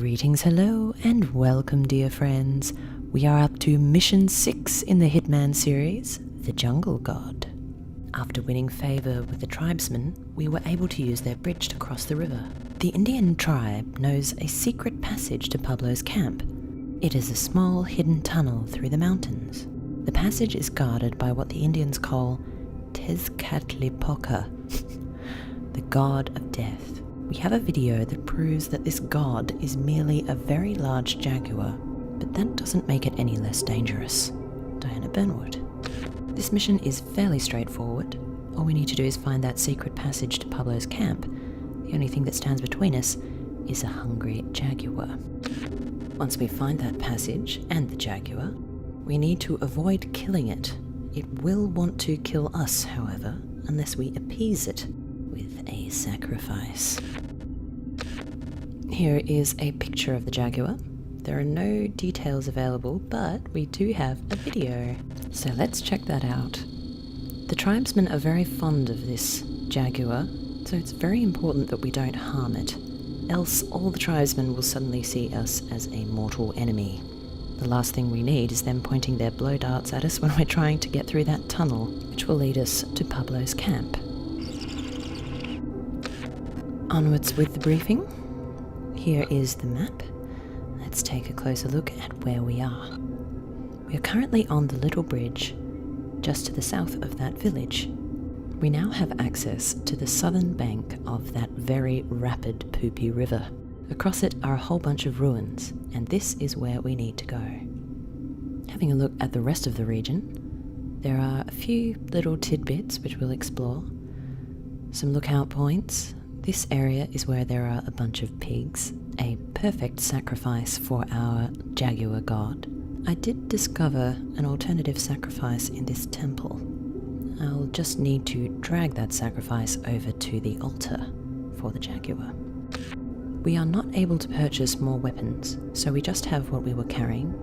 Greetings, hello, and welcome, dear friends. We are up to Mission 6 in the Hitman series, the Jungle God. After winning favour with the tribesmen, we were able to use their bridge to cross the river. The Indian tribe knows a secret passage to Pablo's camp. It is a small hidden tunnel through the mountains. The passage is guarded by what the Indians call Tezcatlipoca, the god of death. We have a video that proves that this god is merely a very large jaguar, but that doesn't make it any less dangerous. Diana Burnwood. This mission is fairly straightforward. All we need to do is find that secret passage to Pablo's camp. The only thing that stands between us is a hungry jaguar. Once we find that passage and the jaguar, we need to avoid killing it. It will want to kill us, however, unless we appease it with a sacrifice. Here is a picture of the jaguar. There are no details available, but we do have a video. So let's check that out. The tribesmen are very fond of this jaguar, so it's very important that we don't harm it, else all the tribesmen will suddenly see us as a mortal enemy. The last thing we need is them pointing their blow darts at us when we're trying to get through that tunnel, which will lead us to Pablo's camp. Onwards with the briefing. Here is the map. Let's take a closer look at where we are. We are currently on the little bridge, just to the south of that village. We now have access to the southern bank of that very rapid Poopy River. Across it are a whole bunch of ruins, and this is where we need to go. Having a look at the rest of the region, there are a few little tidbits which we'll explore. Some lookout points. This area is where there are a bunch of pigs, a perfect sacrifice for our jaguar god. I did discover an alternative sacrifice in this temple. I'll just need to drag that sacrifice over to the altar for the jaguar. We are not able to purchase more weapons, so we just have what we were carrying: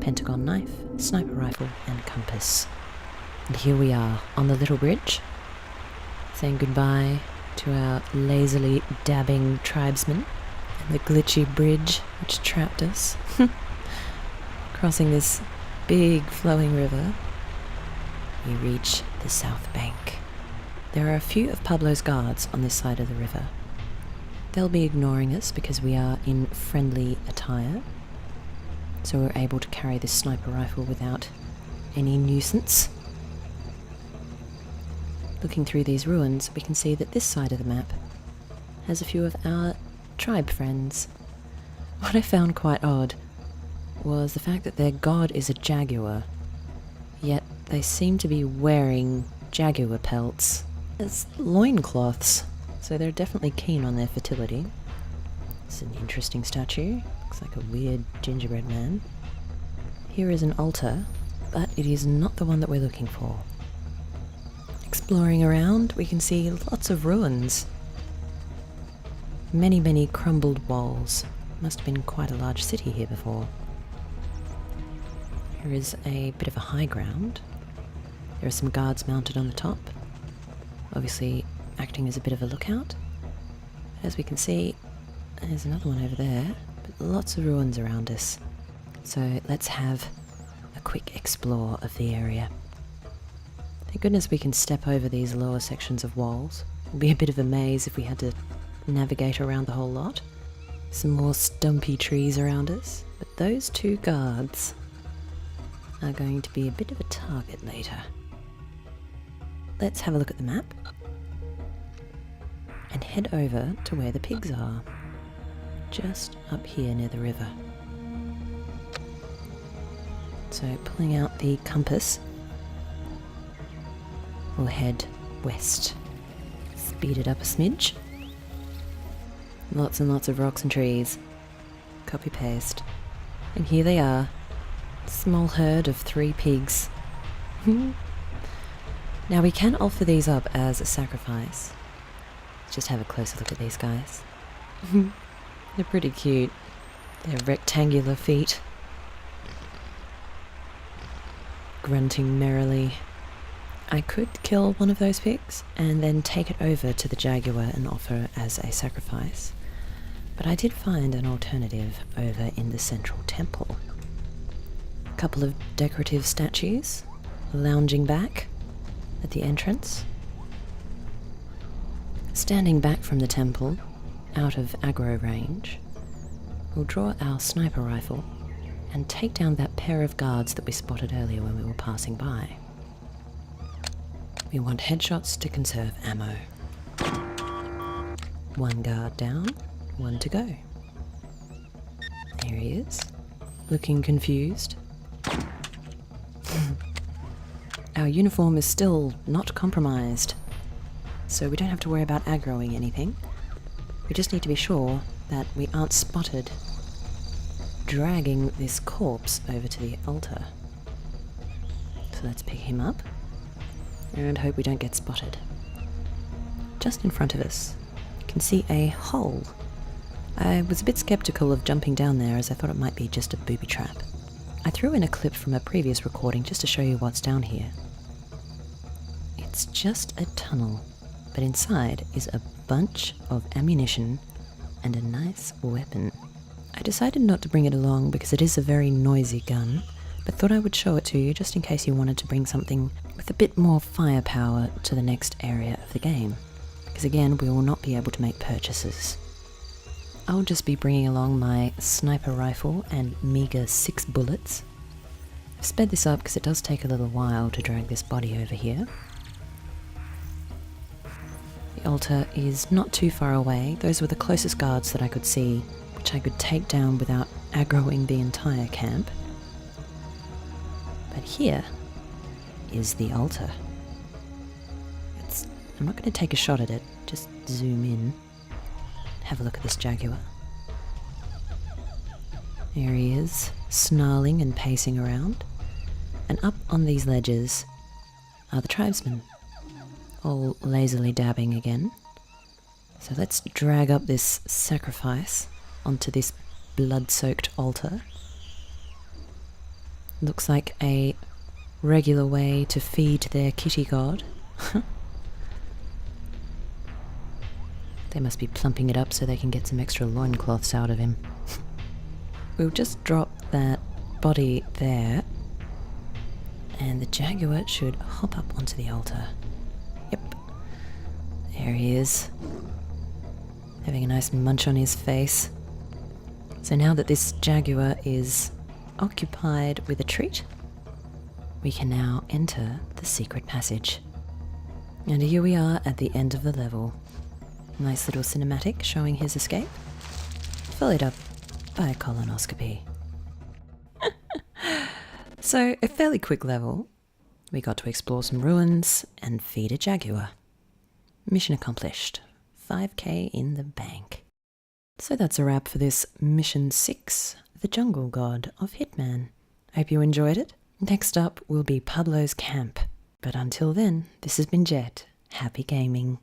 pentagon knife, sniper rifle, and compass. And here we are on the little bridge, saying goodbye to our lazily dabbing tribesmen and the glitchy bridge which trapped us. Crossing this big flowing river, we reach the south bank. There are a few of Pablo's guards on this side of the river. They'll be ignoring us because we are in friendly attire, so we're able to carry this sniper rifle without any nuisance. Looking through these ruins, we can see that this side of the map has a few of our tribe friends. What I found quite odd was the fact that their god is a jaguar, yet they seem to be wearing jaguar pelts as loincloths, so they're definitely keen on their fertility. It's an interesting statue, looks like a weird gingerbread man. Here is an altar, but it is not the one that we're looking for. Exploring around, we can see lots of ruins. Many crumbled walls. Must have been quite a large city here before. Here is a bit of a high ground. There are some guards mounted on the top, obviously acting as a bit of a lookout. As we can see, there's another one over there, but lots of ruins around us. So let's have a quick explore of the area. Thank goodness we can step over these lower sections of walls. It would be a bit of a maze if we had to navigate around the whole lot. Some more stumpy trees around us, but those two guards are going to be a bit of a target later. Let's have a look at the map and head over to where the pigs are, just up here near the river. So pulling out the compass, we'll head west. Speed it up a smidge. Lots and lots of rocks and trees. Copy paste. And here they are. Small herd of 3 pigs. Now we can offer these up as a sacrifice. Let's just have a closer look at these guys. They're pretty cute. Their rectangular feet. Grunting merrily. I could kill one of those pigs and then take it over to the jaguar and offer as a sacrifice. But I did find an alternative over in the central temple. A couple of decorative statues lounging back at the entrance. Standing back from the temple, out of aggro range, we'll draw our sniper rifle and take down that pair of guards that we spotted earlier when we were passing by. We want headshots to conserve ammo. One guard down, one to go. There he is, looking confused. Our uniform is still not compromised, so we don't have to worry about aggroing anything. We just need to be sure that we aren't spotted dragging this corpse over to the altar. So let's pick him up and hope we don't get spotted. Just in front of us, you can see a hole. I was a bit skeptical of jumping down there as I thought it might be just a booby trap. I threw in a clip from a previous recording just to show you what's down here. It's just a tunnel, but inside is a bunch of ammunition and a nice weapon. I decided not to bring it along because it is a very noisy gun, but thought I would show it to you just in case you wanted to bring something with a bit more firepower to the next area of the game. Because again, we will not be able to make purchases. I'll just be bringing along my sniper rifle and meager 6 bullets. I've sped this up because it does take a little while to drag this body over here. The altar is not too far away. Those were the closest guards that I could see, which I could take down without aggroing the entire camp. But here is the altar. I'm not going to take a shot at it, just zoom in. Have a look at this jaguar. There he is, snarling and pacing around. And up on these ledges are the tribesmen, all lazily dabbing again. So let's drag up this sacrifice onto this blood-soaked altar. Looks like a regular way to feed their kitty god. They must be plumping it up so they can get some extra loincloths out of him. We'll just drop that body there, and the jaguar should hop up onto the altar. Yep, there he is, having a nice munch on his face. So now that this jaguar is occupied with a treat, we can now enter the secret passage. And here we are at the end of the level. Nice little cinematic showing his escape, followed up by a colonoscopy. So, a fairly quick level. We got to explore some ruins and feed a jaguar. Mission accomplished. 5k in the bank. So that's a wrap for this Mission 6, The Jungle God of Hitman. Hope you enjoyed it. Next up will be Pablo's camp. But until then, this has been Jet. Happy gaming.